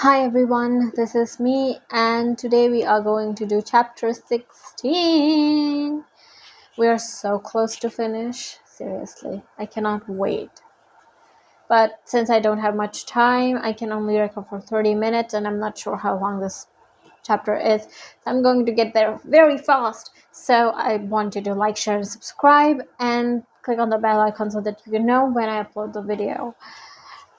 Hi everyone, this is me, and today we are going to do chapter 16. We are so close to finish. Seriously, I cannot wait. But since I don't have much time, I can only record for 30 minutes, and I'm not sure how long this chapter is. I'm going to get there very fast. So I want you to like, share, and subscribe, and click on the bell icon so that you can know when I upload the video.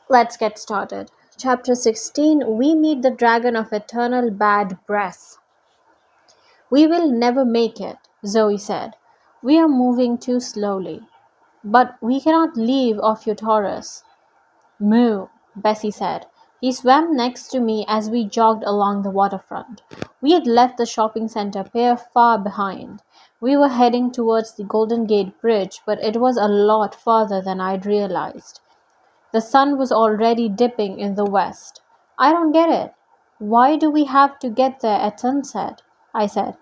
Let's get started. Chapter 16. We meet the dragon of eternal bad breath. We will never make it, Zoe said. We are moving too slowly. But we cannot leave Ophiutorus. Moo, Bessie said. He swam next to me as we jogged along the waterfront. We had left the shopping center pier far behind. We were heading towards the Golden Gate Bridge, but it was a lot farther than I'd realized. The sun was already dipping in the west. I don't get it. Why do we have to get there at sunset? I said.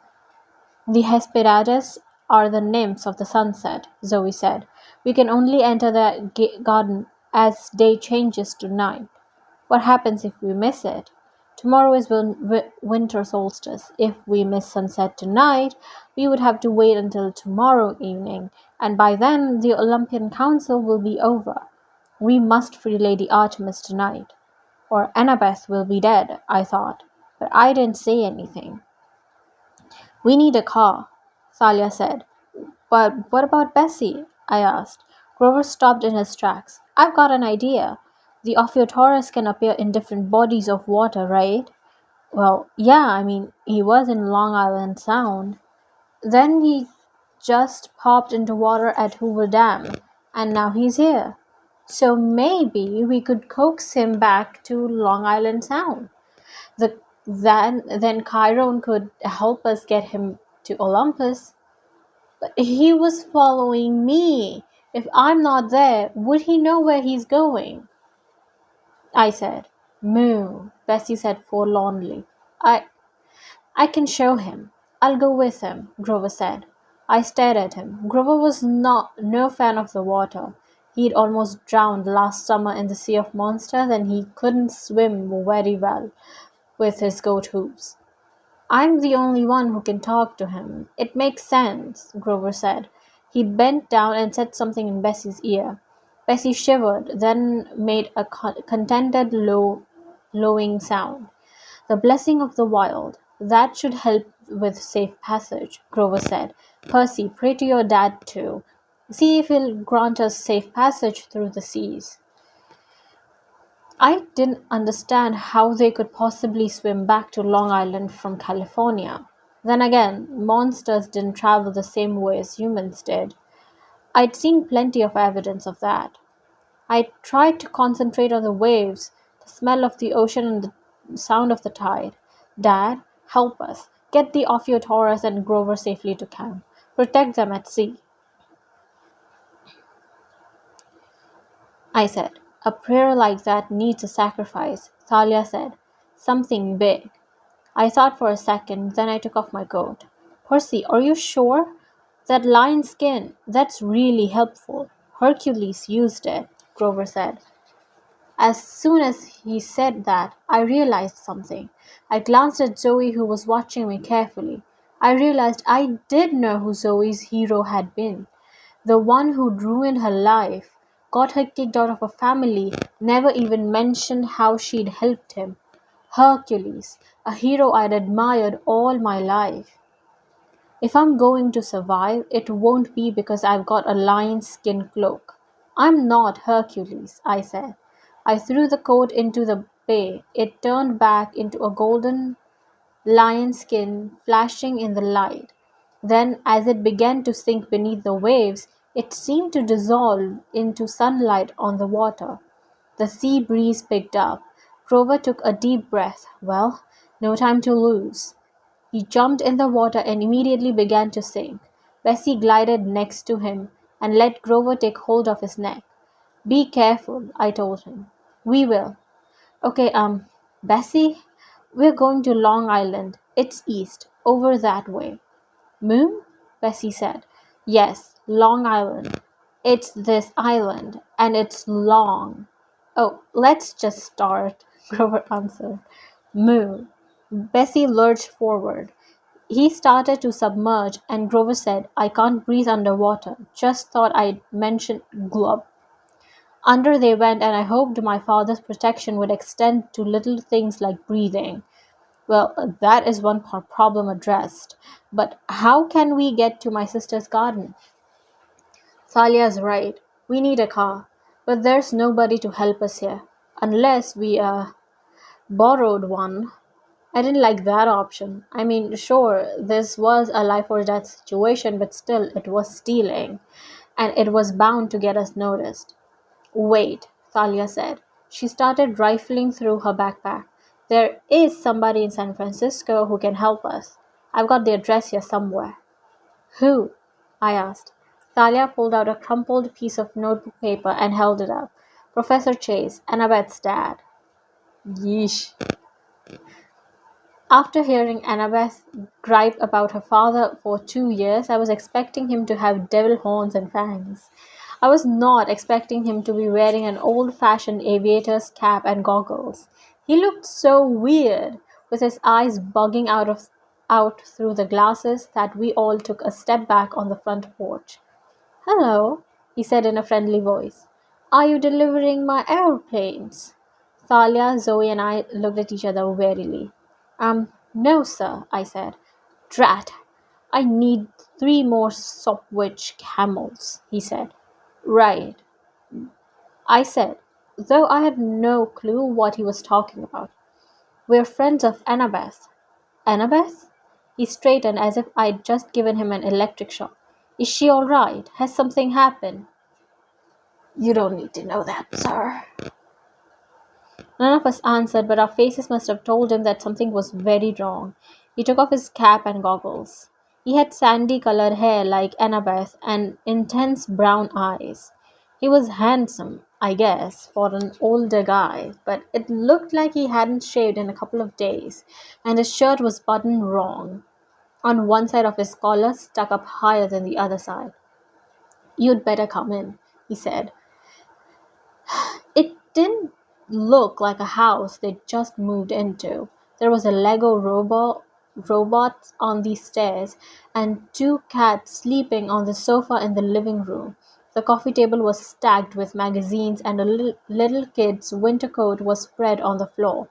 The Hesperides are the nymphs of the sunset, Zoe said. We can only enter the garden as day changes to night. What happens if we miss it? Tomorrow is winter solstice. If we miss sunset tonight, we would have to wait until tomorrow evening, and by then the Olympian Council will be over. We must free Lady Artemis tonight, or Annabeth will be dead, I thought, but I didn't say anything. We need a car, Thalia said. But what about Bessie? I asked. Grover stopped in his tracks. I've got an idea. The Ophiutorus can appear in different bodies of water, right? Well, yeah, he was in Long Island Sound. Then he just popped into water at Hoover Dam, and now he's here. So maybe we could coax him back to Long Island Sound. Then Chiron could help us get him to Olympus. But he was following me. If I'm not there, would he know where he's going? I said. Moo, Bessie said forlornly. I can show him. I'll go with him, Grover said. I stared at him. Grover was no fan of the water. He'd almost drowned last summer in the Sea of Monsters, and he couldn't swim very well with his goat hooves. I'm the only one who can talk to him. It makes sense, Grover said. He bent down and said something in Bessie's ear. Bessie shivered, then made a contented, lowing sound. The blessing of the wild. That should help with safe passage, Grover said. Percy, pray to your dad too. See if he'll grant us safe passage through the seas. I didn't understand how they could possibly swim back to Long Island from California. Then again, monsters didn't travel the same way as humans did. I'd seen plenty of evidence of that. I tried to concentrate on the waves, the smell of the ocean, and the sound of the tide. Dad, help us. Get the Ophiutorus and Grover safely to camp. Protect them at sea, I said. A prayer like that needs a sacrifice, Thalia said. Something big. I thought for a second, then I took off my coat. Percy, are you sure? That lion skin, that's really helpful. Hercules used it, Grover said. As soon as he said that, I realized something. I glanced at Zoe, who was watching me carefully. I realized I did know who Zoe's hero had been. The one who'd ruined her life, got her kicked out of her family, never even mentioned how she'd helped him. Hercules, a hero I'd admired all my life. If I'm going to survive, it won't be because I've got a lion skin cloak. I'm not Hercules, I said. I threw the coat into the bay. It turned back into a golden lion skin flashing in the light. Then, as it began to sink beneath the waves, it seemed to dissolve into sunlight on the water. The sea breeze picked up. Grover took a deep breath. Well, no time to lose. He jumped in the water and immediately began to sink. Bessie glided next to him and let Grover take hold of his neck. Be careful, I told him. We will. Okay, Bessie, we're going to Long Island. It's east, over that way. Moon? Bessie said. Yes, Long Island. It's this island, and it's long. Oh, let's just start. Grover answered. Moo. Bessie lurched forward. He started to submerge, and Grover said, I can't breathe underwater. Just thought I'd mention glub. Under they went, and I hoped my father's protection would extend to little things like breathing. Well, that is one problem addressed. But how can we get to my sister's garden? Thalia's right. We need a car. But there's nobody to help us here. Unless we borrowed one. I didn't like that option. I mean, sure, this was a life or death situation, but still, it was stealing. And it was bound to get us noticed. Wait, Thalia said. She started rifling through her backpack. There is somebody in San Francisco who can help us. I've got the address here somewhere. Who? I asked. Thalia pulled out a crumpled piece of notebook paper and held it up. Professor Chase, Annabeth's dad. Yeesh. After hearing Annabeth gripe about her father for 2 years, I was expecting him to have devil horns and fangs. I was not expecting him to be wearing an old-fashioned aviator's cap and goggles. He looked so weird, with his eyes bugging out through the glasses, that we all took a step back on the front porch. Hello, he said in a friendly voice. Are you delivering my airplanes? Thalia, Zoe, and I looked at each other warily. No, sir, I said. Drat, I need 3 more Sopwich camels, he said. Right, I said, though I had no clue what he was talking about. We're friends of Annabeth. Annabeth? He straightened as if I'd just given him an electric shock. Is she all right? Has something happened? You don't need to know that, sir. None of us answered, but our faces must have told him that something was very wrong. He took off his cap and goggles. He had sandy-colored hair like Annabeth and intense brown eyes. He was handsome, I guess, for an older guy, but it looked like he hadn't shaved in a couple of days, and his shirt was buttoned wrong. On one side of his collar stuck up higher than the other side. You'd better come in, he said. It didn't look like a house they'd just moved into. There was a Lego robot on the stairs and 2 cats sleeping on the sofa in the living room. The coffee table was stacked with magazines and a little kid's winter coat was spread on the floor.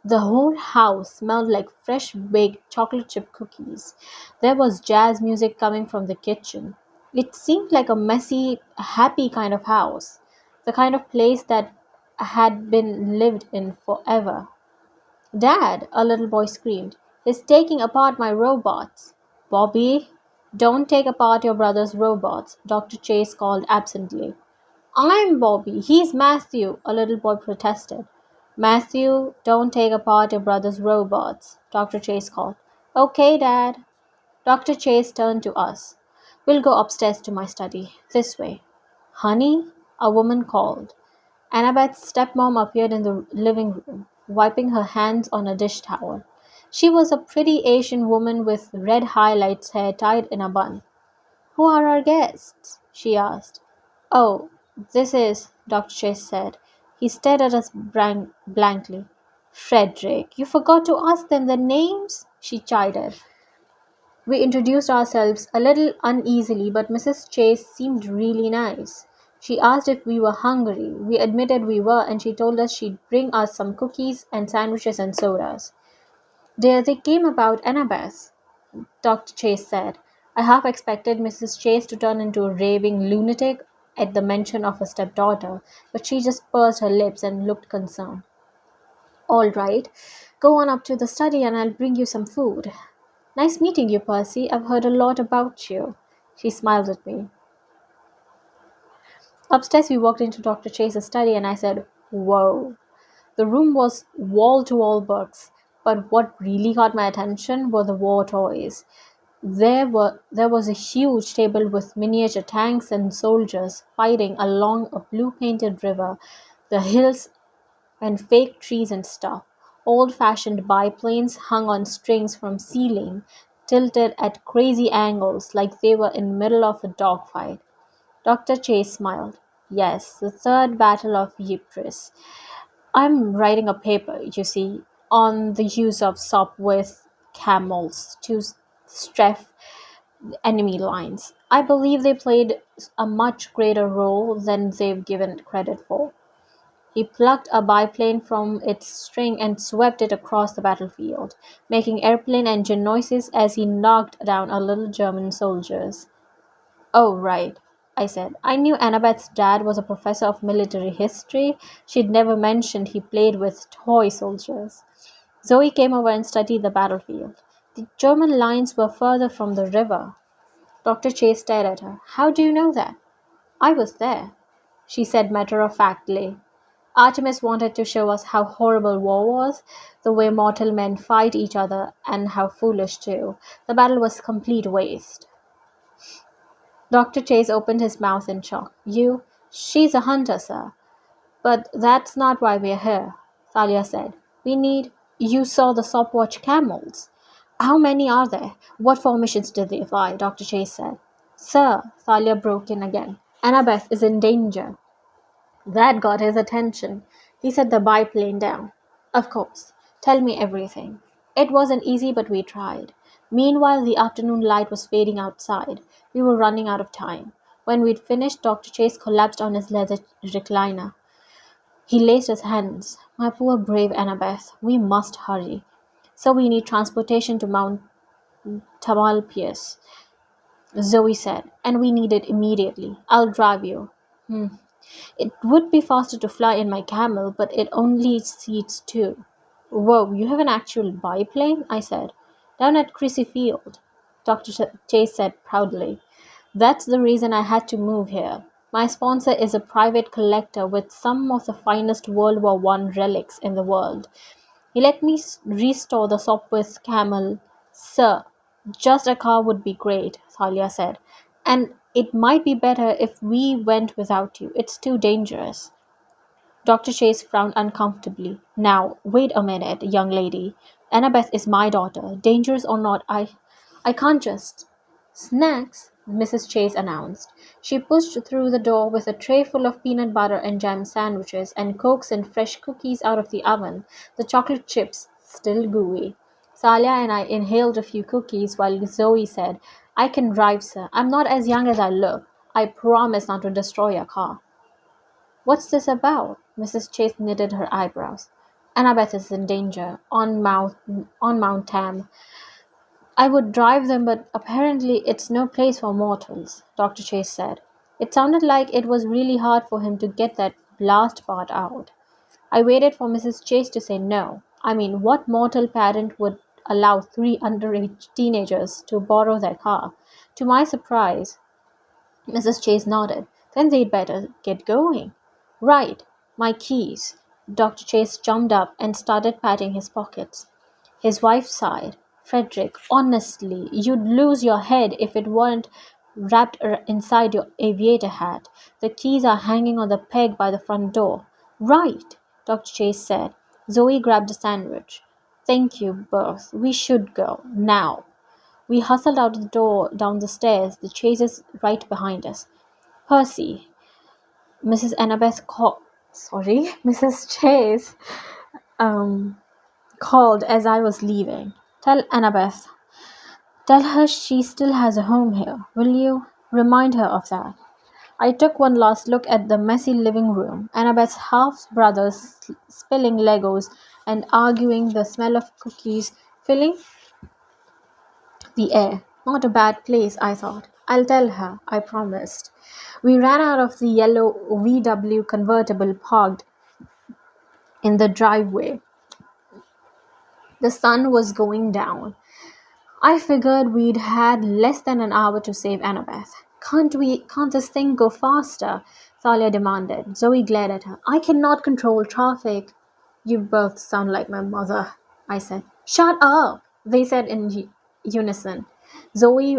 The whole house smelled like fresh baked chocolate chip cookies. There was jazz music coming from the kitchen. It seemed like a messy, happy kind of house, the kind of place that had been lived in forever. Dad, a little boy screamed, he's taking apart my robots. Bobby, don't take apart your brother's robots, Dr. Chase called absently. I'm Bobby, he's Matthew, a little boy protested. Matthew, don't take apart your brother's robots, Dr. Chase called. Okay, Dad. Dr. Chase turned to us. We'll go upstairs to my study. This way. Honey, a woman called. Annabeth's stepmom appeared in the living room, wiping her hands on a dish towel. She was a pretty Asian woman with red highlights hair tied in a bun. Who are our guests? She asked. Oh, this is, Dr. Chase said. He stared at us blankly. Frederick, you forgot to ask them their names? She chided. We introduced ourselves a little uneasily, but Mrs. Chase seemed really nice. She asked if we were hungry. We admitted we were, and she told us she'd bring us some cookies and sandwiches and sodas. There they came about Annabeth, Dr. Chase said. I half expected Mrs. Chase to turn into a raving lunatic at the mention of her stepdaughter, but she just pursed her lips and looked concerned. All right, go on up to the study and I'll bring you some food. Nice meeting you, Percy. I've heard a lot about you. She smiled at me. Upstairs, we walked into Dr. Chase's study and I said, Whoa. The room was wall to wall books, but what really caught my attention were the war toys. There was a huge table with miniature tanks and soldiers fighting along a blue painted river, the hills and fake trees and stuff. Old-fashioned biplanes hung on strings from ceiling, tilted at crazy angles like they were in middle of a dogfight. Dr. Chase smiled. Yes, the third battle of Ypres. I'm writing a paper, you see, on the use of soap with camels to strafe enemy lines. I believe they played a much greater role than they've given it credit for. He plucked a biplane from its string and swept it across the battlefield, making airplane engine noises as he knocked down a little German soldiers. Oh, right, I said. I knew Annabeth's dad was a professor of military history. She'd never mentioned he played with toy soldiers. Zoe came over and studied the battlefield. The German lines were further from the river. Dr. Chase stared at her. How do you know that? I was there, she said matter-of-factly. Artemis wanted to show us how horrible war was, the way mortal men fight each other, and how foolish too. The battle was complete waste. Dr. Chase opened his mouth in shock. You? She's a hunter, sir. But that's not why we're here, Thalia said. We need. You saw the stopwatch camels. How many are there? What formations did they fly? Dr. Chase said. Sir, Thalia broke in again. Annabeth is in danger. That got his attention. He set the biplane down. Of course. Tell me everything. It wasn't easy, but we tried. Meanwhile, the afternoon light was fading outside. We were running out of time. When we'd finished, Dr. Chase collapsed on his leather recliner. He laced his hands. My poor brave Annabeth, we must hurry. So we need transportation to Mount Tamalpais, Zoe said, and we need it immediately. I'll drive you. Hmm. It would be faster to fly in my camel, but it only seats two. Whoa, you have an actual biplane? I said. Down at Crissy Field, Dr. Chase said proudly. That's the reason I had to move here. My sponsor is a private collector with some of the finest World War One relics in the world. He let me restore the Sopwith camel. Sir, just a car would be great, Thalia said. And it might be better if we went without you. It's too dangerous. Dr. Chase frowned uncomfortably. Now, wait a minute, young lady. Annabeth is my daughter. Dangerous or not, I can't just. Snacks, Mrs. Chase announced. She pushed through the door with a tray full of peanut butter and jam sandwiches and cokes and fresh cookies out of the oven, the chocolate chips still gooey. Salia and I inhaled a few cookies while Zoe said, I can drive, sir. I'm not as young as I look. I promise not to destroy your car. What's this about? Mrs. Chase knitted her eyebrows. Annabeth is in danger, on Mount Tam. I would drive them, but apparently it's no place for mortals, Dr. Chase said. It sounded like it was really hard for him to get that last part out. I waited for Mrs. Chase to say no. I mean, what mortal parent would allow three underage teenagers to borrow their car? To my surprise, Mrs. Chase nodded. Then they'd better get going. Right, my keys. Dr. Chase jumped up and started patting his pockets. His wife sighed. Frederick, honestly, you'd lose your head if it weren't wrapped inside your aviator hat. The keys are hanging on the peg by the front door. Right, Dr. Chase said. Zoe grabbed a sandwich. Thank you, Berth. We should go. Now. We hustled out the door, down the stairs, the Chases right behind us. Percy, Mrs. Annabeth called. Sorry, Mrs. Chase um, called as I was leaving. Tell Annabeth. Tell her she still has a home here, will you? Remind her of that. I took one last look at the messy living room, Annabeth's half-brothers spilling Legos and arguing, the smell of cookies filling the air. Not a bad place, I thought. I'll tell her, I promised. We ran out of the yellow VW convertible parked in the driveway. The sun was going down. I figured we'd had less than an hour to save Annabeth. Can't this thing go faster? Thalia demanded. Zoe glared at her. I cannot control traffic. You both sound like my mother, I said. Shut up, they said in unison. Zoe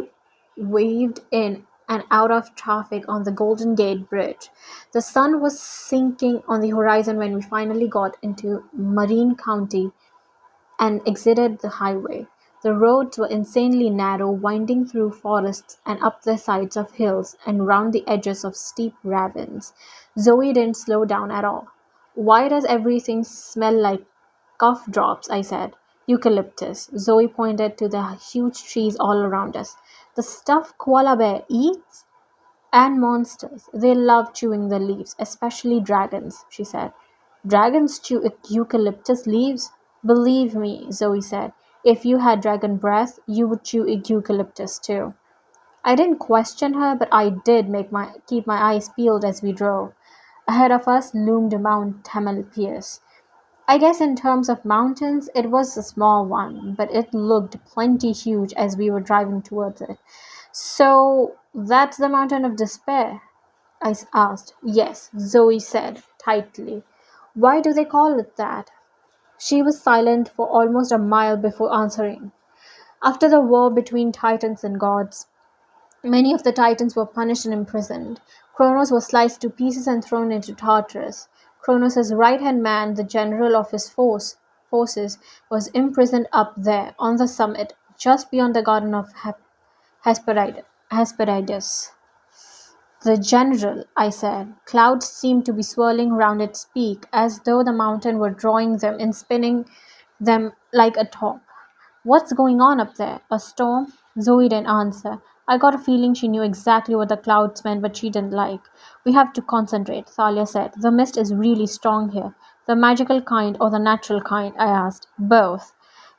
waved in and out of traffic on the Golden Gate Bridge. The sun was sinking on the horizon when we finally got into Marine County and exited the highway. The roads were insanely narrow, winding through forests and up the sides of hills and round the edges of steep ravines. Zoe didn't slow down at all. Why does everything smell like cough drops? I said. Eucalyptus. Zoe pointed to the huge trees all around us. The stuff koala bear eats? And monsters. They love chewing the leaves, especially dragons, she said. Dragons chew eucalyptus leaves? Believe me, Zoe said. If you had dragon breath, you would chew eucalyptus too. I didn't question her, but I did keep my eyes peeled as we drove. Ahead of us loomed Mount Tamalpais. I guess in terms of mountains, it was a small one, but it looked plenty huge as we were driving towards it. So that's the Mountain of Despair? I asked. Yes, Zoe said, tightly. Why do they call it that? She was silent for almost a mile before answering. After the war between titans and gods, many of the titans were punished and imprisoned. Kronos was sliced to pieces and thrown into Tartarus. Kronos' right-hand man, the general of his forces, was imprisoned up there on the summit, just beyond the garden of Hesperides. The general, I said. Clouds seemed to be swirling round its peak, as though the mountain were drawing them and spinning them like a top. What's going on up there? A storm? Zoe didn't answer. I got a feeling she knew exactly what the clouds meant, but she didn't like. We have to concentrate, Thalia said. The mist is really strong here. The magical kind or the natural kind? I asked. Both.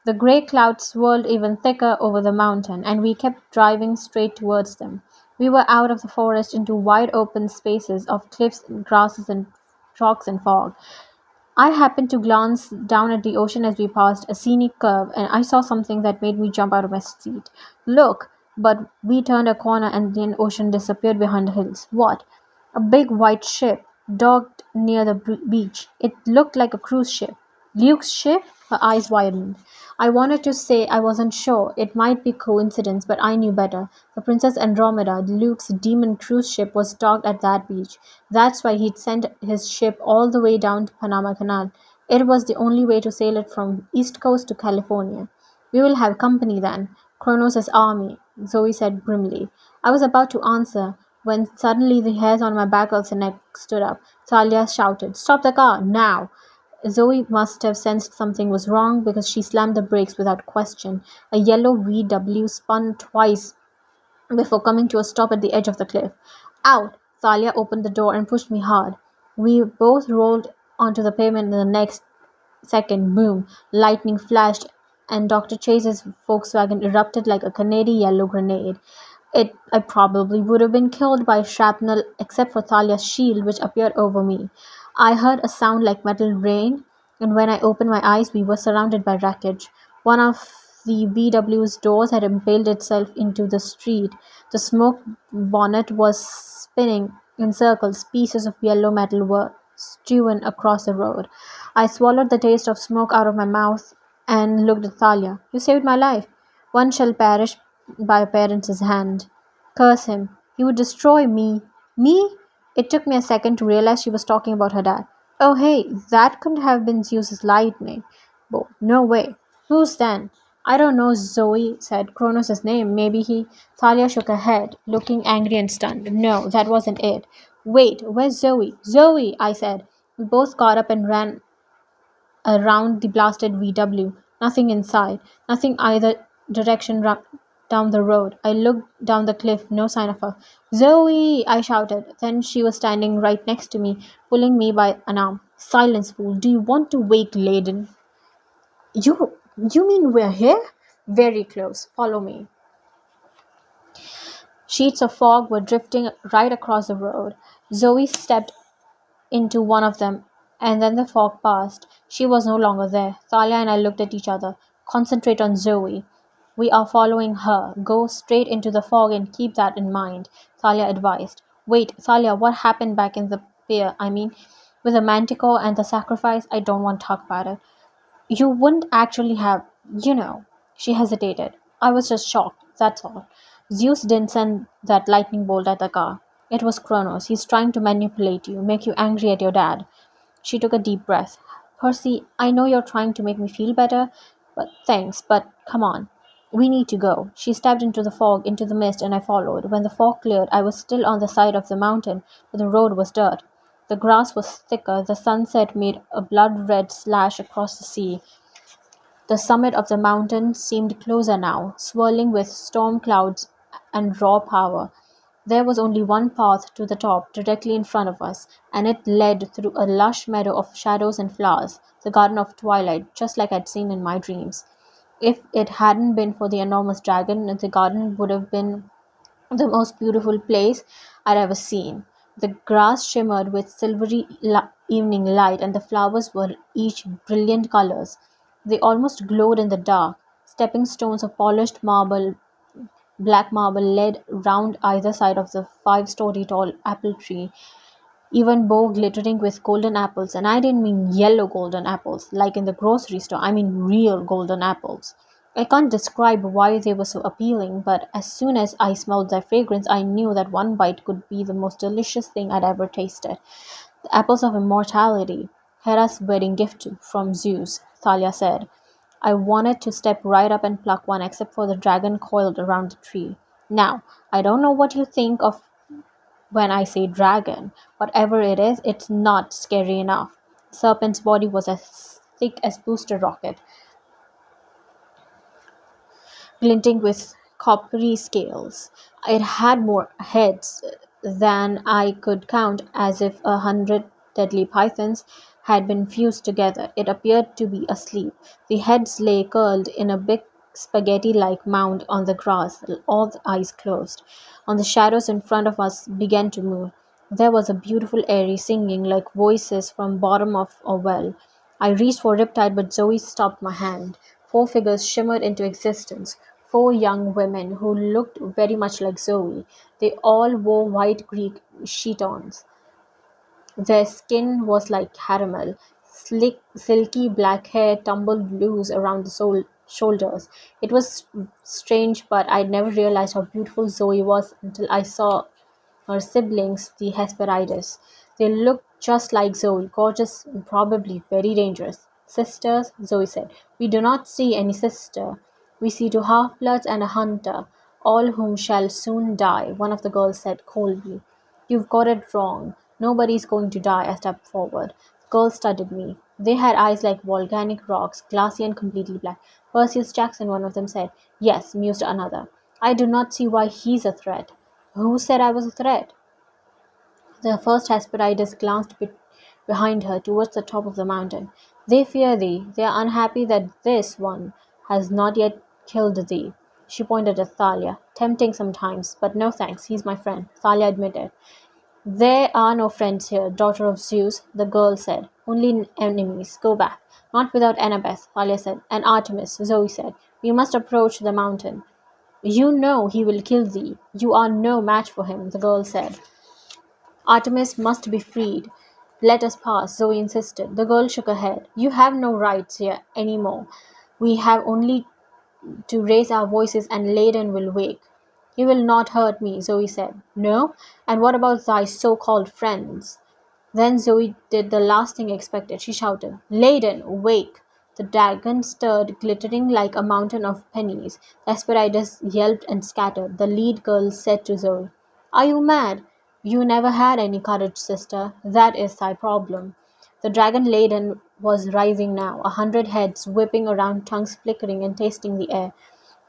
The grey clouds swirled even thicker over the mountain, and we kept driving straight towards them. We were out of the forest into wide open spaces of cliffs and grasses and rocks and fog. I happened to glance down at the ocean as we passed a scenic curve, and I saw something that made me jump out of my seat. Look! But we turned a corner and the ocean disappeared behind the hills. What? A big white ship, docked near the beach. It looked like a cruise ship. Luke's ship? Her eyes widened. I wanted to say I wasn't sure. It might be coincidence, but I knew better. The Princess Andromeda, Luke's demon cruise ship, was docked at that beach. That's why he'd sent his ship all the way down to Panama Canal. It was the only way to sail it from East Coast to California. We will have company then. Kronos' army, Zoe said grimly. I was about to answer when suddenly the hairs on my back of the neck stood up. Talia shouted, Stop the car, now! Zoe must have sensed something was wrong because she slammed the brakes without question. A yellow VW spun twice before coming to a stop at the edge of the cliff. Out! Thalia opened the door and pushed me hard. We both rolled onto the pavement in the next second. Boom! Lightning flashed and Dr. Chase's Volkswagen erupted like a Canadian yellow grenade. I probably would have been killed by shrapnel except for Thalia's shield, which appeared over me. I heard a sound like metal rain, and when I opened my eyes, we were surrounded by wreckage. One of the VW's doors had impaled itself into the street. The smoke bonnet was spinning in circles. Pieces of yellow metal were strewn across the road. I swallowed the taste of smoke out of my mouth and looked at Thalia. You saved my life. One shall perish by a parent's hand. Curse him. He would destroy me. Me? It took me a second to realize she was talking about her dad. Oh, hey, that couldn't have been Zeus's lightning. But no way. Who's then? I don't know, Zoe said. Kronos' name. Maybe he. Thalia shook her head, looking angry and stunned. No, that wasn't it. Wait, where's Zoe? Zoe, I said. We both got up and ran around the blasted VW. Nothing inside. Nothing either direction down the road. I looked down the cliff. No sign of her. Zoe! I shouted. Then she was standing right next to me, pulling me by an arm. Silence, fool. Do you want to wake Layden? You mean we're here? Very close. Follow me. Sheets of fog were drifting right across the road. Zoe stepped into one of them, and then the fog passed. She was no longer there. Thalia and I looked at each other. Concentrate on Zoe. We are following her. Go straight into the fog and keep that in mind, Thalia advised. Wait, Thalia, what happened back in the pier? I mean, with the manticore and the sacrifice? I don't want to talk about it. You wouldn't actually have, you know. She hesitated. I was just shocked, that's all. Zeus didn't send that lightning bolt at the car. It was Kronos. He's trying to manipulate you, make you angry at your dad. She took a deep breath. Percy, I know you're trying to make me feel better, but thanks, but come on. We need to go. She stepped into the fog, into the mist, and I followed. When the fog cleared, I was still on the side of the mountain, but the road was dirt. The grass was thicker, the sunset made a blood-red slash across the sea. The summit of the mountain seemed closer now, swirling with storm clouds and raw power. There was only one path to the top, directly in front of us, and it led through a lush meadow of shadows and flowers, the garden of twilight, just like I'd seen in my dreams. If it hadn't been for the enormous dragon, the garden would have been the most beautiful place I'd ever seen. The grass shimmered with silvery evening light, and the flowers were each brilliant colors. They almost glowed in the dark. Stepping stones of polished marble, black marble, led round either side of the 5-story tall apple tree, even bow glittering with golden apples. And I didn't mean yellow golden apples, like in the grocery store. I mean real golden apples. I can't describe why they were so appealing, but as soon as I smelled their fragrance, I knew that one bite could be the most delicious thing I'd ever tasted. The apples of immortality, Hera's wedding gift from Zeus, Thalia said. I wanted to step right up and pluck one, except for the dragon coiled around the tree. Now, I don't know what you think of when I say dragon. Whatever it is, it's not scary enough. The serpent's body was as thick as booster rocket, glinting with coppery scales. It had more heads than I could count, as if 100 deadly pythons had been fused together. It appeared to be asleep. The heads lay curled in a big spaghetti like mound on the grass, all the eyes closed. On the shadows in front of us began to move. There was a beautiful airy singing like voices from bottom of a well. I reached for Riptide, but Zoe stopped my hand. 4 figures shimmered into existence. 4 young women who looked very much like Zoe. They all wore white Greek chittons. Their skin was like caramel. Slick, silky black hair tumbled loose around the shoulders. It was strange, but I'd never realized how beautiful Zoe was until I saw her siblings, the Hesperides. They looked just like Zoe, gorgeous and probably very dangerous. Sisters, Zoe said. We do not see any sister. We see 2 half-bloods and a hunter, all whom shall soon die, one of the girls said coldly. You've got it wrong. Nobody's going to die. I stepped forward. The girls studied me. They had eyes like volcanic rocks, glassy and completely black. Perseus Jackson, one of them said. Yes, mused another. I do not see why he's a threat. Who said I was a threat? The first Hesperides glanced behind her towards the top of the mountain. They fear thee. They are unhappy that this one has not yet killed thee. She pointed at Thalia. Tempting sometimes, but no thanks. He's my friend, Thalia admitted. There are no friends here, daughter of Zeus, the girl said. Only enemies. Go back. Not without Annabeth, Thalia said. And Artemis, Zoe said. We must approach the mountain. You know he will kill thee. You are no match for him, the girl said. Artemis must be freed. Let us pass, Zoe insisted. The girl shook her head. You have no rights here any more. We have only to raise our voices and Ladon will wake. He will not hurt me, Zoe said. No? And what about thy so-called friends? Then Zoe did the last thing I expected. She shouted, Ladon, wake! The dragon stirred, glittering like a mountain of pennies. The Hesperides yelped and scattered. The lead girl said to Zoe, Are you mad? You never had any courage, sister. That is thy problem. The dragon Ladon was rising now, 100 heads whipping around, tongues flickering and tasting the air.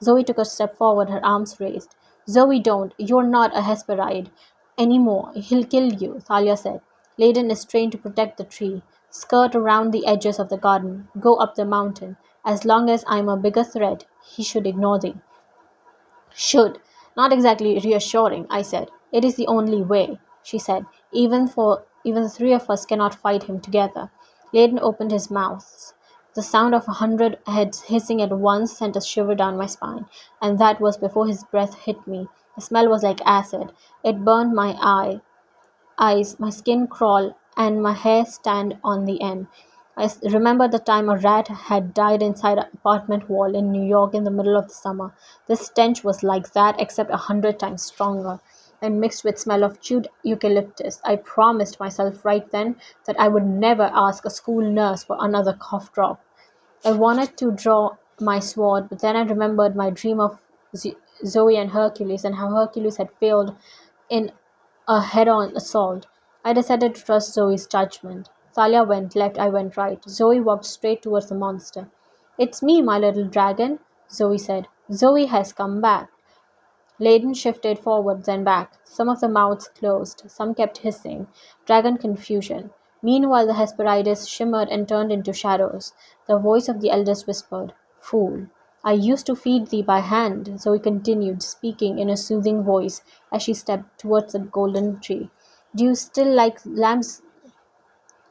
Zoe took a step forward, her arms raised. Zoe, don't. You're not a Hesperide anymore. He'll kill you, Thalia said. Ladon is trained to protect the tree. Skirt around the edges of the garden. Go up the mountain. As long as I'm a bigger threat, he should ignore thee. Should. Not exactly reassuring, I said. It is the only way, she said. Even the 3 of us cannot fight him together. Layden opened his mouth. The sound of 100 heads hissing at once sent a shiver down my spine, and that was before his breath hit me. The smell was like acid. It burned my eyes, my skin crawl, and my hair stand on the end. I remember the time a rat had died inside an apartment wall in New York in the middle of the summer. The stench was like that, except 100 times stronger, and mixed with smell of chewed eucalyptus. I promised myself right then that I would never ask a school nurse for another cough drop. I wanted to draw my sword, but then I remembered my dream of Zoe and Hercules and how Hercules had failed in a head-on assault. I decided to trust Zoe's judgment. Thalia went left, I went right. Zoe walked straight towards the monster. It's me, my little dragon, Zoe said. Zoe has come back. Layden shifted forward, then back. Some of the mouths closed, some kept hissing. Dragon confusion. Meanwhile, the Hesperides shimmered and turned into shadows. The voice of the eldest whispered, Fool. I used to feed thee by hand, Zoe continued, speaking in a soothing voice as she stepped towards the golden tree. Do you still like lamb's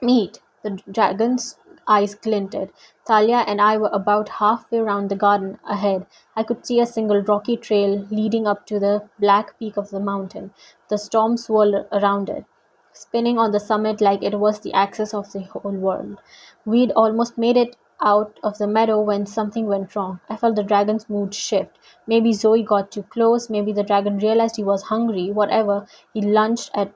meat. The dragon's eyes glinted. Thalia and I were about halfway round the garden. Ahead, I could see a single rocky trail leading up to the black peak of the mountain. The storm swirled around it, spinning on the summit like it was the axis of the whole world. We'd almost made it out of the meadow when something went wrong. I felt the dragon's mood shift. Maybe Zoe got too close, maybe the dragon realized he was hungry, whatever, he lunged at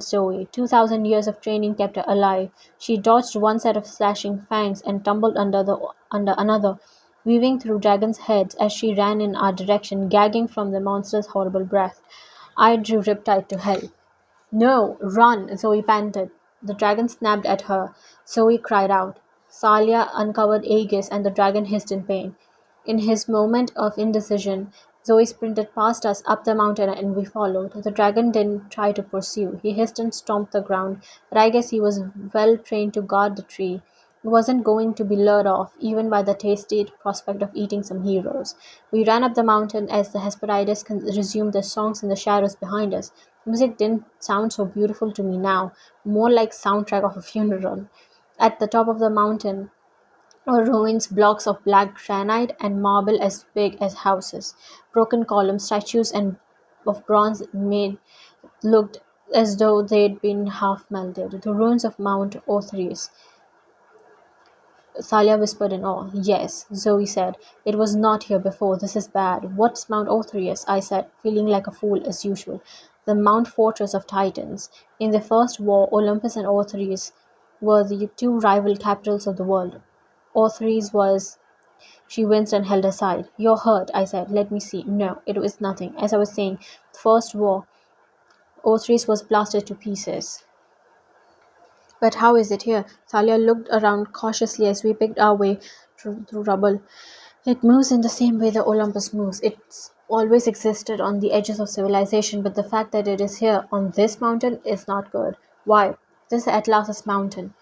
Zoe. 2,000 years of training kept her alive. She dodged one set of slashing fangs and tumbled under another, weaving through dragons' heads as she ran in our direction, gagging from the monster's horrible breath. I drew Riptide to help. No, run, Zoe panted. The dragon snapped at her. Zoe cried out. Thalia uncovered Aegis and the dragon hissed in pain. In his moment of indecision, Zoe sprinted past us up the mountain and we followed. The dragon didn't try to pursue. He hissed and stomped the ground, but I guess he was well trained to guard the tree. He wasn't going to be lured off, even by the tasty prospect of eating some heroes. We ran up the mountain as the Hesperides resumed their songs in the shadows behind us. Music didn't sound so beautiful to me now, more like soundtrack of a funeral. At the top of the mountain were ruins, blocks of black granite and marble as big as houses. Broken columns, statues and of bronze made looked as though they'd been half melted. The ruins of Mount Orthrus. Thalia whispered in awe. Yes, Zoe said. It was not here before. This is bad. What's Mount Orthrus? I said, feeling like a fool as usual. The Mount Fortress of Titans. In the First War, Olympus and Orthrus were the two rival capitals of the world. Orthrus was. She winced and held aside. You're hurt, I said. Let me see. No, it was nothing. As I was saying, the First War, Orthrus was blasted to pieces. But how is it here? Thalia looked around cautiously as we picked our way through rubble. It moves in the same way the Olympus moves. It's always existed on the edges of civilization, but the fact that it is here, on this mountain, is not good. Why? This is Atlas's mountain,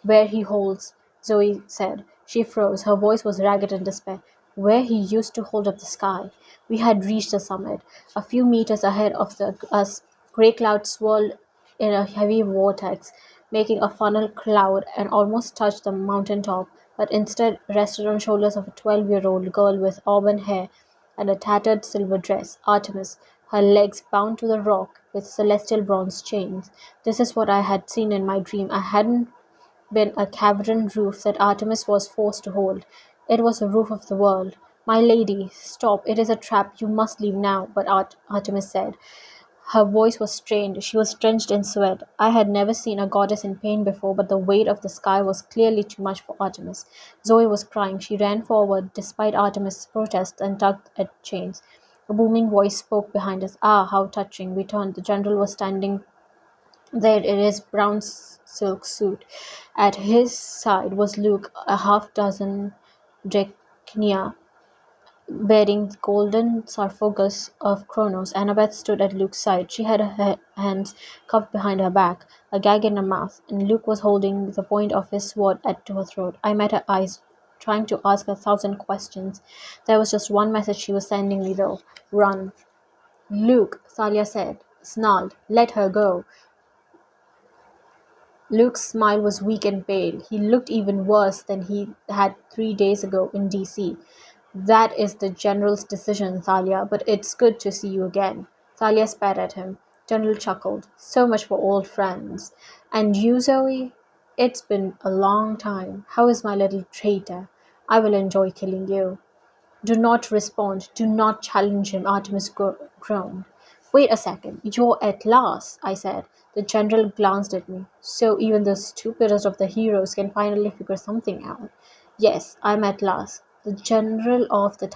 where he holds, Zoe said. She froze. Her voice was ragged in despair. Where he used to hold up the sky. We had reached the summit. A few meters ahead of us, grey clouds swirled in a heavy vortex, making a funnel cloud and almost touched the mountain top, but instead rested on shoulders of a 12-year-old girl with auburn hair and a tattered silver dress, Artemis, her legs bound to the rock with celestial bronze chains. This is what I had seen in my dream. I hadn't been a cavern roof that Artemis was forced to hold. It was the roof of the world. My lady, stop, it is a trap, you must leave now, but Artemis said. Her voice was strained, she was drenched in sweat. I had never seen a goddess in pain before, but the weight of the sky was clearly too much for Artemis. Zoe was crying. She ran forward despite Artemis' protests and tugged at chains. A booming voice spoke behind us. Ah, how touching. We turned. The general was standing there in his brown silk suit. At his side was Luke, a half-dozen Dracnia, bearing the golden sarcophagus of Kronos. Annabeth stood at Luke's side. She had her hands cuffed behind her back, a gag in her mouth, and Luke was holding the point of his sword to her throat. I met her eyes, trying to ask her 1,000 questions. There was just one message she was sending me, though. Run. Luke, Thalia said, snarled. Let her go. Luke's smile was weak and pale. He looked even worse than he had 3 days ago in DC. That is the General's decision, Thalia, but it's good to see you again. Thalia spat at him. General chuckled. So much for old friends. And you, Zoe? It's been a long time. How is my little traitor? I will enjoy killing you. Do not respond. Do not challenge him, Artemis groaned. Wait a second. You're at last, I said. The general glanced at me. So even the stupidest of the heroes can finally figure something out. Yes, I'm at last. The general of the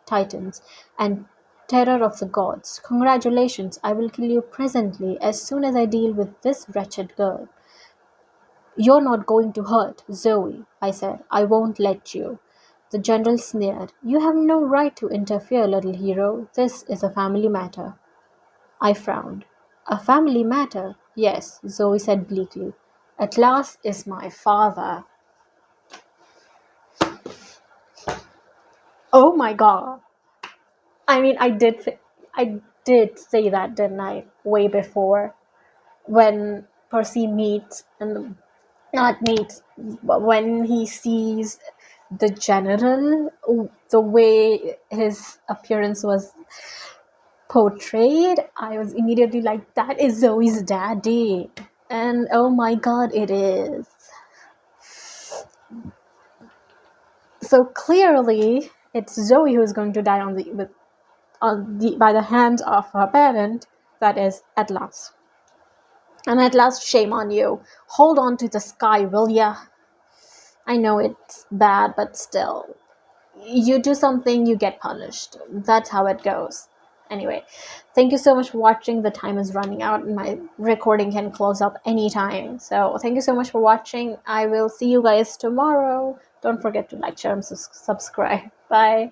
Titans. And terror of the gods. Congratulations, I will kill you presently as soon as I deal with this wretched girl. You're not going to hurt Zoe, I said. I won't let you. The general sneered. You have no right to interfere, little hero. This is a family matter. I frowned. A family matter? Yes, Zoe said bleakly. Atlas is my father. Oh my god. I mean, I did say that, didn't I? Way before, when Percy meets and not meets, but when he sees the general, the way his appearance was portrayed, I was immediately like, that is Zoe's daddy. And oh my god, it is. So clearly, it's Zoe who's going to die by the hands of her parent, that is Atlas. And Atlas, shame on you. Hold on to the sky, will ya? I know it's bad, but still. You do something, you get punished. That's how it goes. Anyway, thank you so much for watching. The time is running out and my recording can close up anytime. So thank you so much for watching. I will see you guys tomorrow. Don't forget to like, share, and subscribe. Bye.